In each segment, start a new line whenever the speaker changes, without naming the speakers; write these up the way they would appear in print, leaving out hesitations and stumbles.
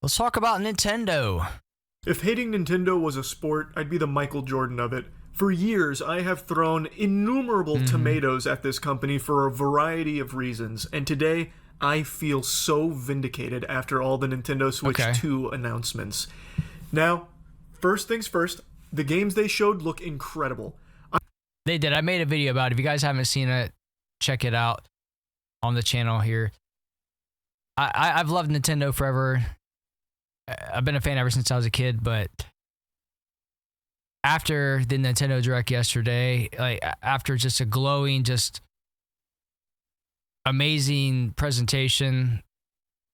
Let's talk about Nintendo.
If hating Nintendo was a sport, I'd be the Michael Jordan of it. For years, I have thrown innumerable tomatoes at this company for a variety of reasons, and today, I feel so vindicated after all the Nintendo Switch 2 announcements. Now, first things first, the games they showed look incredible.
They did. I made a video about it. If you guys haven't seen it, check it out on the channel here. I've loved Nintendo forever. I've been a fan ever since I was a kid, but after the Nintendo Direct yesterday, like after just a glowing, just amazing presentation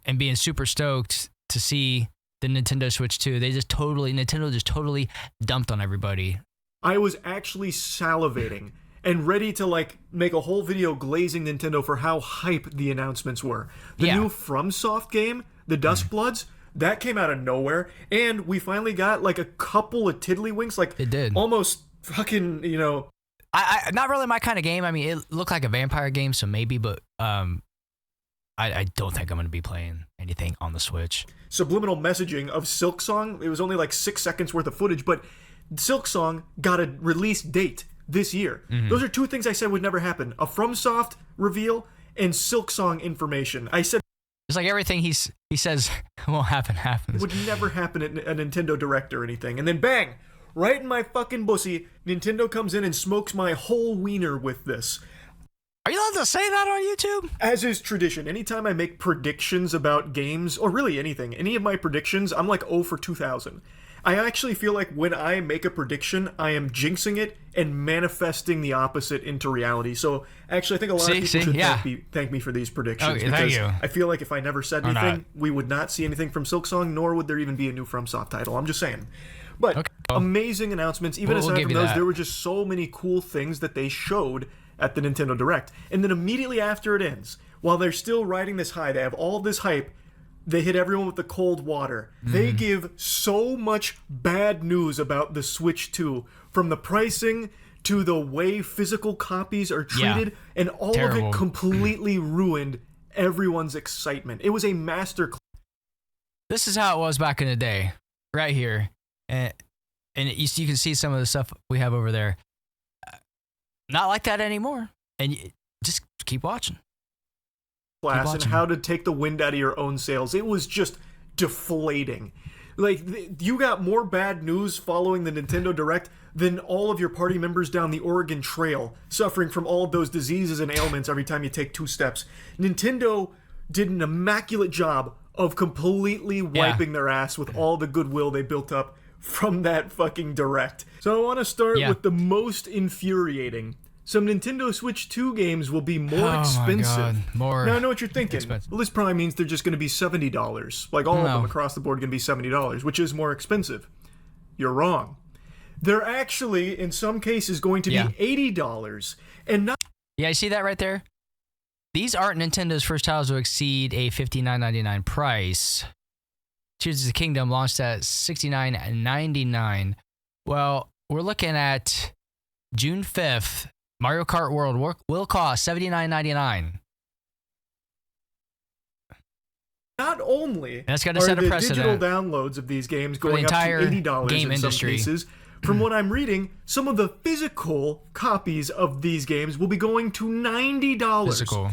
and being super stoked to see the Nintendo Switch 2, Nintendo just totally dumped on everybody.
I was actually salivating and ready to make a whole video glazing Nintendo for how hype the announcements were. The new FromSoft game, the Duskbloods, that came out of nowhere, and we finally got a couple of tiddlywinks,
it did.
Almost fucking,
I not really my kind of game. I mean, it looked like a vampire game, so maybe, but I don't think I'm going to be playing anything on the Switch.
Subliminal messaging of Silksong, it was only 6 seconds worth of footage, but Silksong got a release date this year. Those are two things I said would never happen. A FromSoft reveal and Silksong information. I said
it's like everything he says won't happen happens.
It would never happen at a Nintendo Direct or anything. And then bang, right in my fucking pussy, Nintendo comes in and smokes my whole wiener with this.
Are you allowed to say that on YouTube?
As is tradition, anytime I make predictions about games, or really anything, any of my predictions, I'm like 0 for 2000. I actually feel like when I make a prediction, I am jinxing it and manifesting the opposite into reality. So actually, I think a lot of people should thank me for these predictions.
Okay, thank you.
I feel like if I never said anything, we would not see anything from Silksong, nor would there even be a new FromSoft title. I'm just saying. But amazing announcements. Even aside from those, there were just so many cool things that they showed at the Nintendo Direct. And then immediately after it ends, while they're still riding this high, they have all this hype, they hit everyone with the cold water. They give so much bad news about the Switch 2, from the pricing to the way physical copies are treated, and all of it completely ruined everyone's excitement. It was a masterclass.
This is how it was back in the day, right here. And you can see some of the stuff we have over there. Not like that anymore. And just keep watching.
And how to take the wind out of your own sails. It was just deflating. You got more bad news following the Nintendo Direct than all of your party members down the Oregon Trail, suffering from all of those diseases and ailments every time you take 2 steps. Nintendo did an immaculate job of completely wiping their ass with all the goodwill they built up from that fucking Direct. So I want to start with the most infuriating. Some Nintendo Switch 2 games will be more expensive.
My God. Now,
I know what you're thinking.
Expensive.
Well, this probably means they're just going to be $70. All of them across the board going to be $70, which is more expensive. You're wrong. They're actually, in some cases, going to be $80. And not.
Yeah, you see that right there? These aren't Nintendo's first titles to exceed a $59.99 price. Tears of the Kingdom launched at $69.99. Well, we're looking at June 5th. Mario Kart World will cost $79.99.
Not only
that's got to set a precedent.
Digital downloads of these games going up to $80
game
in
industry.
Some cases. From what I'm reading, some of the physical copies of these games will be going to $90.
Physical.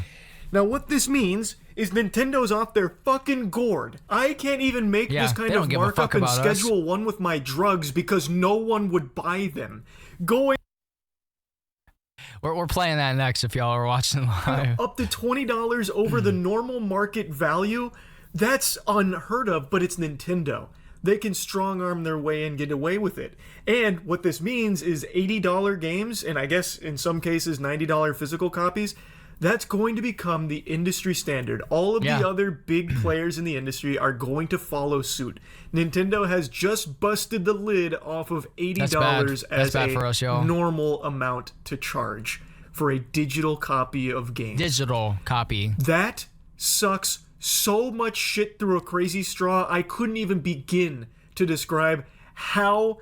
Now, what this means is Nintendo's off their fucking gourd. I can't even make this kind of markup and schedule one with my drugs because no one would buy them.
We're playing that next if y'all are watching live.
Up to $20 over the normal market value, that's unheard of, but it's Nintendo. They can strong-arm their way and get away with it. And what this means is $80 games, and I guess in some cases $90 physical copies, that's going to become the industry standard. All of the other big players in the industry are going to follow suit. Nintendo has just busted the lid off of $80 as a normal amount to charge for a digital copy of games.
Digital copy.
That sucks so much shit through a crazy straw, I couldn't even begin to describe how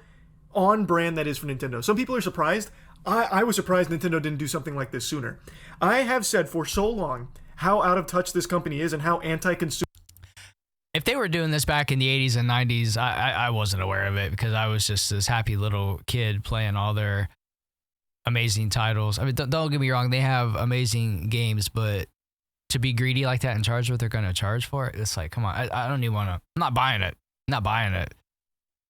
on brand that is for Nintendo. Some people are surprised. I was surprised Nintendo didn't do something like this sooner. I have said for so long how out of touch this company is and how anti-consumer.
if they were doing this back in the 80s and 90s, I wasn't aware of it because I was just this happy little kid playing all their amazing titles. I mean, don't get me wrong, they have amazing games, but to be greedy like that and charge what they're going to charge for it, it's like, come on, I don't even want to. I'm not buying it. I'm not buying it.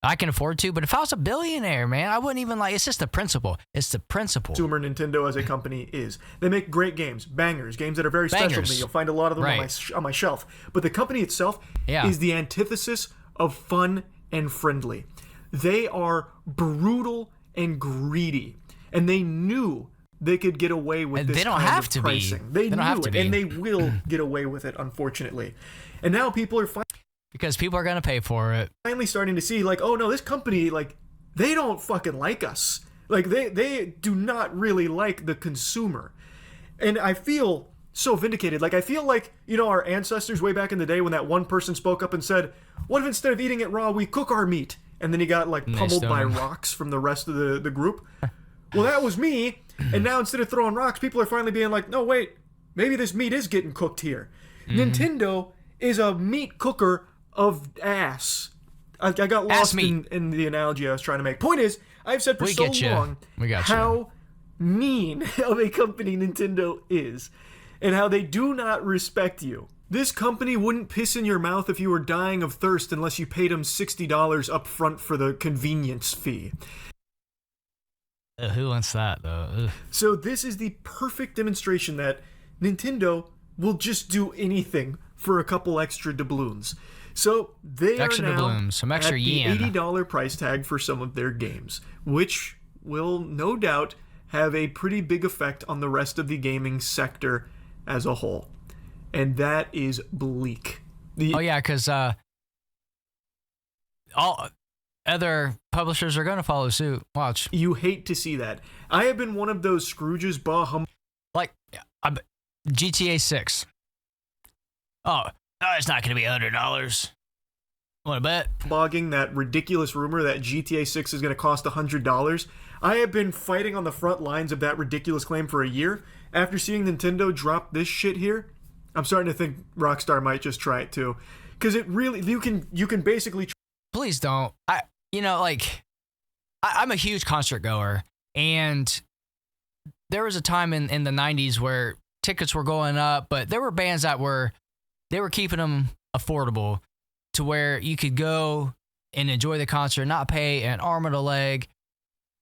I can afford to, but if I was a billionaire, man, I wouldn't even like. It's just the principle. It's the principle.
Consumer Nintendo as a company is. They make great games, bangers, games that are very special to me. You'll find a lot of them on my shelf. But the company itself is the antithesis of fun and friendly. They are brutal and greedy, and they knew they could get away with this kind of pricing. They knew it, and they will get away with it, unfortunately. And now people are
because people are going to pay for it.
Finally starting to see, like, oh no, this company, like, they don't fucking like us. Like, they do not really like the consumer. And I feel so vindicated. Like, I feel like, you know, our ancestors way back in the day when that one person spoke up and said, what if instead of eating it raw, we cook our meat? And then he got, like, pummeled by rocks from the rest of the group. Well, that was me. And now instead of throwing rocks, people are finally being like, no, wait, maybe this meat is getting cooked here. Nintendo is a meat cooker of ass. I got lost in the analogy I was trying to make. Point is, I've said for so long how mean of a company Nintendo is and how they do not respect you. This company wouldn't piss in your mouth if you were dying of thirst unless you paid them $60 up front for the convenience fee.
Who wants that, though? Ugh.
So this is the perfect demonstration that Nintendo will just do anything for a couple extra doubloons. So they are now
some extra
at the $80 price tag for some of their games, which will no doubt have a pretty big effect on the rest of the gaming sector as a whole. And that is bleak.
Because all other publishers are going to follow suit. Watch.
You hate to see that. I have been one of those Scrooges,
like GTA 6. Oh, it's not going to be $100. Want to bet?
Blogging that ridiculous rumor that GTA 6 is going to cost $100. I have been fighting on the front lines of that ridiculous claim for a year. After seeing Nintendo drop this shit here, I'm starting to think Rockstar might just try it too. Because it really, you can basically...
Please don't. I'm a huge concert goer, and there was a time in the 90s where tickets were going up, but there were bands that were keeping them affordable to where you could go and enjoy the concert, not pay an arm and a leg,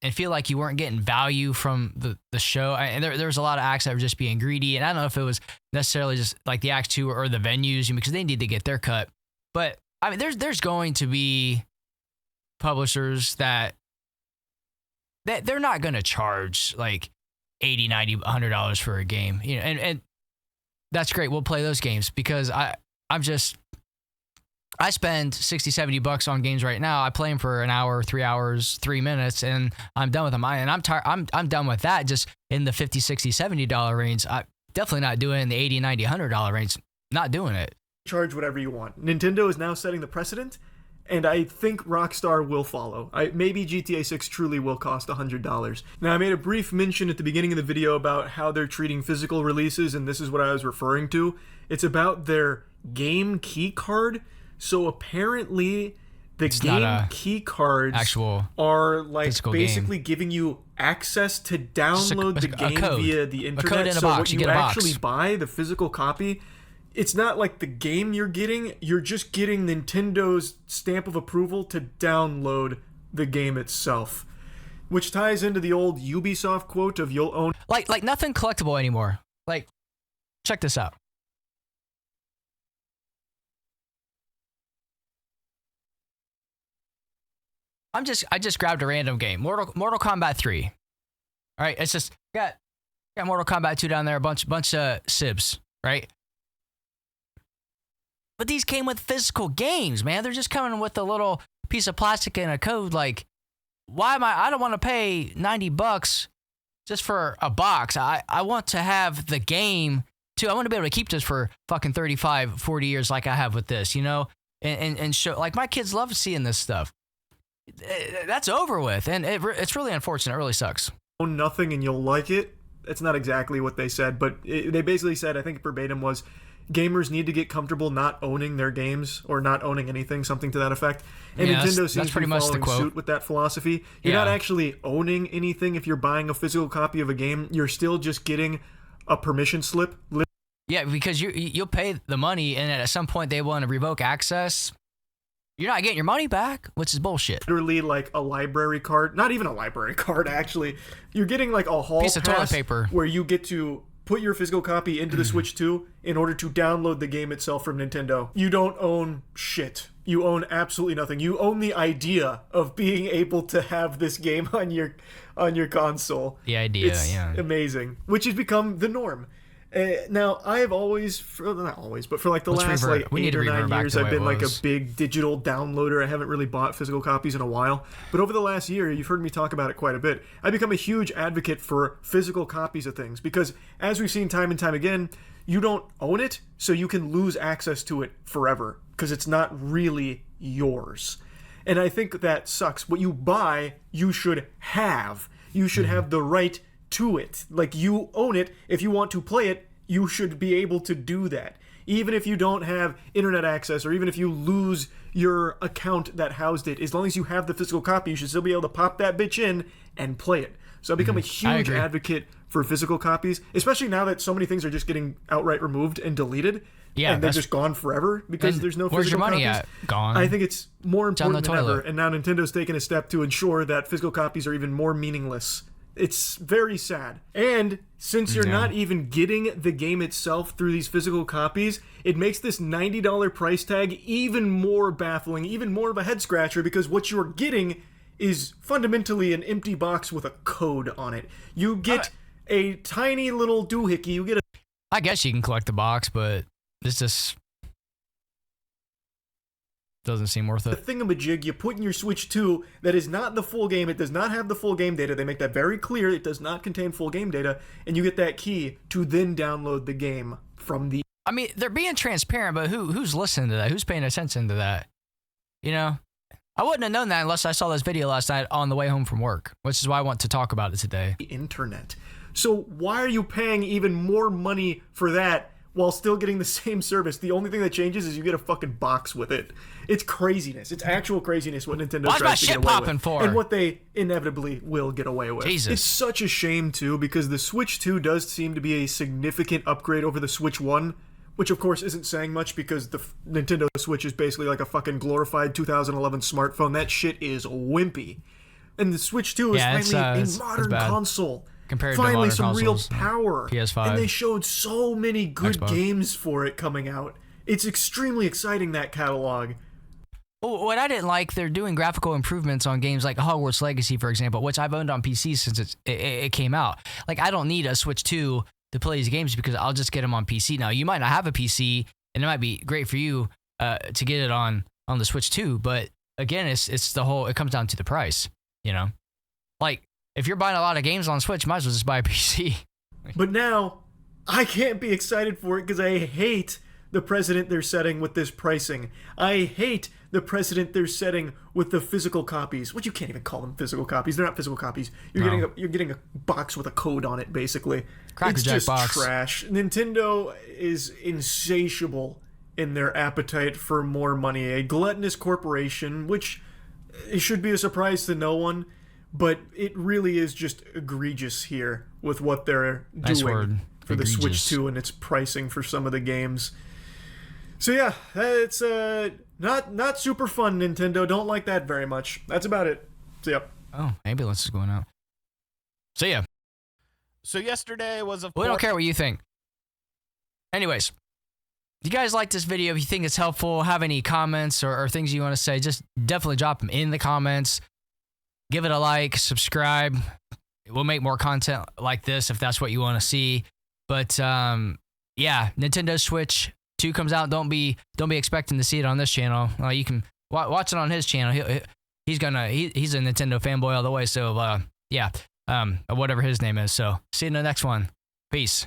and feel like you weren't getting value from the show. And there was a lot of acts that were just being greedy, and I don't know if it was necessarily just like the acts too or the venues, because they need to get their cut. But I mean, there's going to be publishers that they're not going to charge like $80, $90, $100 for a game, you know, and that's great. We'll play those games because I spend $60, $70 on games right now. I play them for an hour, 3 hours, 3 minutes, and I'm done with them. And I'm tired. I'm done with that. Just in the $50, $60, $70 range. I definitely not doing it in the $80, $90, $100 range. Not doing it.
Charge whatever you want. Nintendo is now setting the precedent, and I think Rockstar will follow. Maybe GTA 6 truly will cost $100. Now, I made a brief mention at the beginning of the video about how they're treating physical releases, and this is what I was referring to. It's about their game key card. So apparently the game key cards are like basically giving you access to download the game via the internet. So what you actually buy, the physical copy, it's not like the game you're just getting Nintendo's stamp of approval to download the game itself. Which ties into the old Ubisoft quote of you'll own...
Like nothing collectible anymore. Like, check this out. I just grabbed a random game, Mortal Kombat 3. All right, it's just got Mortal Kombat 2 down there, a bunch of sibs, right? But these came with physical games, man. They're just coming with a little piece of plastic and a code. Like, I don't want to pay $90 just for a box. I want to have the game too. I want to be able to keep this for fucking 35, 40 years like I have with this, you know? And show, like, my kids love seeing this stuff. That's over with, and it's really unfortunate. It really sucks.
Own nothing and you'll like it. That's not exactly what they said, but they basically said, I think verbatim was, gamers need to get comfortable not owning their games or not owning anything, something to that effect. And Nintendo seems to be following suit with that philosophy. You're not actually owning anything if you're buying a physical copy of a game. You're still just getting a permission slip.
Yeah, because you'll pay the money, and at some point they want to revoke access. You're not getting your money back, which is bullshit.
Literally like a library card. Not even a library card, actually. You're getting like a hall
piece of toilet paper
where you get to put your physical copy into the Switch 2 in order to download the game itself from Nintendo. You don't own shit. You own absolutely nothing. You own the idea of being able to have this game on your console.
The idea,
it's amazing, which has become the norm. Now, I have always, not always, but for like the last like 8 or 9 years, I've been like a big digital downloader. I haven't really bought physical copies in a while. But over the last year, you've heard me talk about it quite a bit. I've become a huge advocate for physical copies of things because, as we've seen time and time again, you don't own it, so you can lose access to it forever because it's not really yours. And I think that sucks. What you buy, you should have. You should have the right to it. Like, you own it. If you want to play it, you should be able to do that. Even if you don't have internet access, or even if you lose your account that housed it, as long as you have the physical copy, you should still be able to pop that bitch in and play it. So I've become a huge advocate for physical copies, especially now that so many things are just getting outright removed and deleted.
Yeah,
and they're just gone forever because there's no
where's
physical
your money
copies.
At? Gone.
I think it's more important than ever, and now Nintendo's taken a step to ensure that physical copies are even more meaningless. It's very sad. And since you're not even getting the game itself through these physical copies, it makes this $90 price tag even more baffling, even more of a head scratcher, because what you're getting is fundamentally an empty box with a code on it. You get a tiny little doohickey. You get a...
I guess you can collect the box, but this just doesn't seem worth it.
The thingamajig you put in your Switch 2 that is not the full game. It does not have the full game data. They make that very clear. It does not contain full game data. And you get that key to then download the game from the...
I mean, they're being transparent, but who's listening to that? Who's paying attention to that? You know? I wouldn't have known that unless I saw this video last night on the way home from work, which is why I want to talk about it today.
The internet. So why are you paying even more money for that while still getting the same service? The only thing that changes is you get a fucking box with it. It's craziness. It's actual craziness what Nintendo tries to get away with.
For?
And what they inevitably will get away with.
Jesus.
It's such a shame, too, because the Switch 2 does seem to be a significant upgrade over the Switch 1, which, of course, isn't saying much because the Nintendo Switch is basically like a fucking glorified 2011 smartphone. That shit is wimpy. And the Switch 2 is finally a modern console.
Compared
finally
to
some real
consoles,
power.
PS5.
And they showed so many good
Xbox.
games for it coming out. It's extremely exciting, that catalog.
What I didn't like, they're doing graphical improvements on games like Hogwarts Legacy, for example, which I've owned on PC since it came out. Like, I don't need a Switch 2 to play these games because I'll just get them on PC. Now, you might not have a PC, and it might be great for you to get it on the Switch 2, but again, it's the whole, it comes down to the price, you know? Like, if you're buying a lot of games on Switch, might as well just buy a PC.
But now, I can't be excited for it because I hate the precedent they're setting with this pricing. I hate the precedent they're setting with the physical copies. Which you can't even call them physical copies. They're not physical copies. You're getting a box with a code on it, basically.
Cracker Jack box.
It's just trash. Nintendo is insatiable in their appetite for more money. A gluttonous corporation, which it should be a surprise to no one. But it really is just egregious here with what they're doing for the Switch 2 and its pricing for some of the games. So yeah, it's not super fun, Nintendo. Don't like that very much. That's about it. See ya.
Oh, ambulance is going out. See ya.
So yesterday was
we don't care what you think. Anyways, if you guys like this video, if you think it's helpful, have any comments or things you want to say, just definitely drop them in the comments. Give it a like, subscribe. We'll make more content like this if that's what you want to see. But yeah, Nintendo Switch 2 comes out. Don't be expecting to see it on this channel. You can watch it on his channel. He's a Nintendo fanboy all the way. So yeah, whatever his name is. So see you in the next one. Peace.